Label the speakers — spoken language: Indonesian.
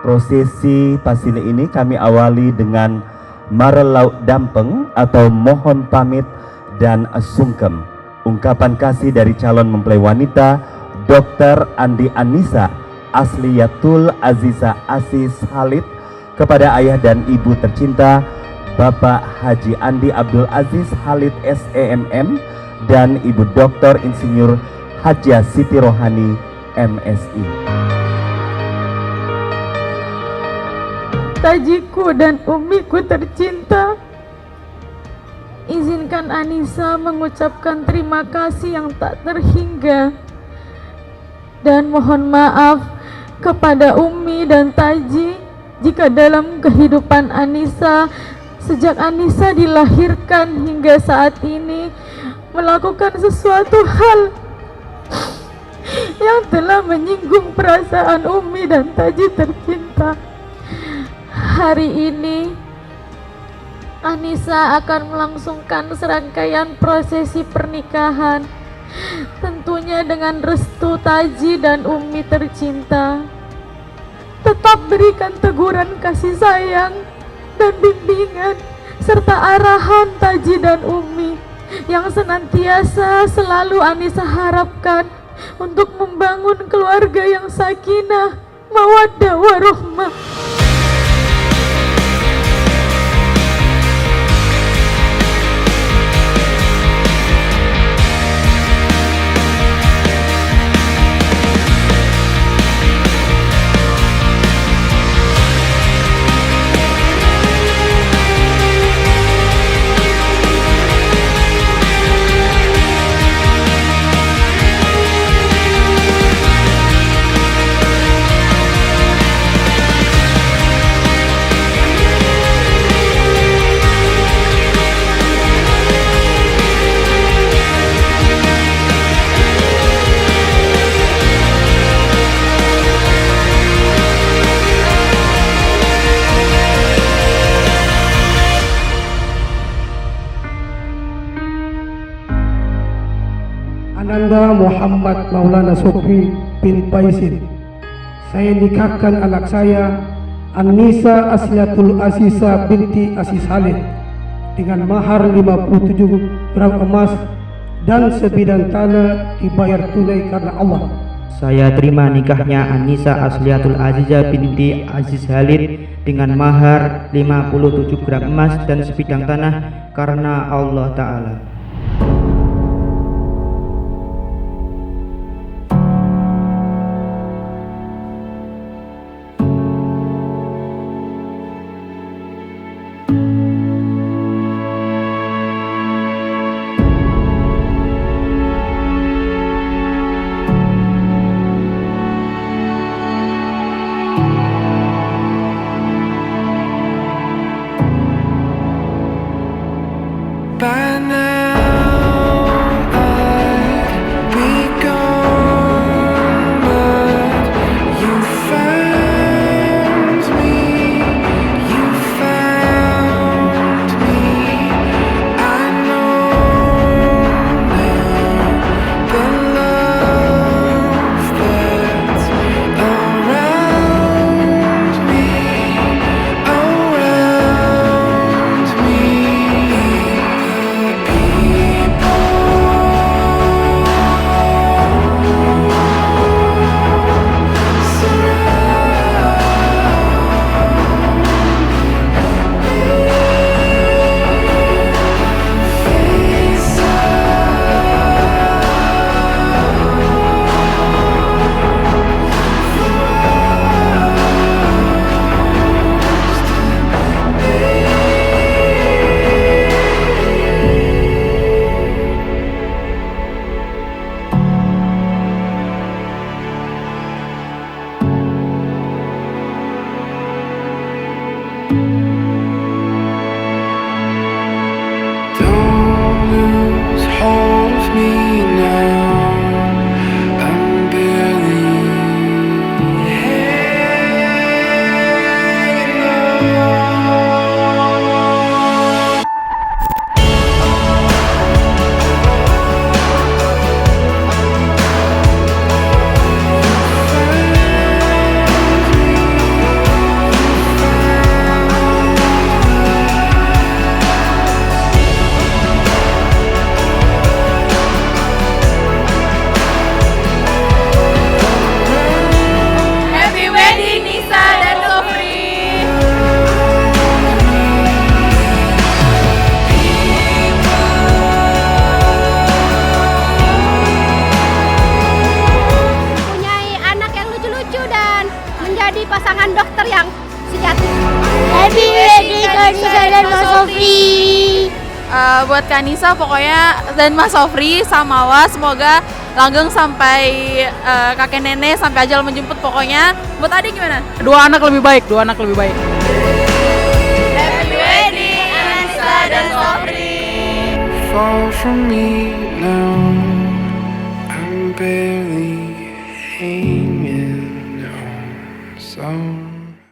Speaker 1: Prosesi pasile ini kami awali dengan Marelau Dampeng atau mohon pamit dan sungkem. Ungkapan kasih dari calon mempelai wanita Dr. Andi Anissa Asliyatul Aziza Asis Halid kepada ayah dan ibu tercinta Bapak Haji Andi Abdul Aziz Halid SEMM dan Ibu Dr. Insinyur Hajah Siti Rohani MSI.
Speaker 2: Tajiku dan umiku tercinta, izinkan Anissa mengucapkan terima kasih yang tak terhingga dan mohon maaf kepada Umi dan Taji jika dalam kehidupan Anissa sejak Anissa dilahirkan hingga saat ini melakukan sesuatu hal yang telah menyinggung perasaan Umi dan Taji tercinta. Hari ini Anissa akan melangsungkan serangkaian prosesi pernikahan, tentunya dengan restu Taji dan Umi tercinta. Tetap berikan teguran kasih sayang dan bimbingan serta arahan Taji dan Umi yang senantiasa selalu Anissa harapkan untuk membangun keluarga yang sakinah, mawaddah warahmah.
Speaker 3: Ananda Muhammad Maulana Sukri bin Paisin. Saya nikahkan anak saya Anissa Asliyatul Aziza binti Aziz Halid dengan mahar 57 gram emas dan sebidang tanah dibayar tunai karena Allah.
Speaker 4: Saya terima nikahnya Anissa Asliyatul Aziza binti Aziz Halid dengan mahar 57 gram emas dan sebidang tanah karena Allah Ta'ala.
Speaker 5: By now dan Mas Sofri.
Speaker 6: Buat Kak Nisa pokoknya dan Mas Sofri sama Wa semoga langgeng sampai kakek nenek sampai ajal menjemput pokoknya. Buat adik gimana?
Speaker 7: Dua anak lebih baik.
Speaker 6: Happy wedding Anissa dan Sofri.
Speaker 8: Far from me now, I'm barely hanging on.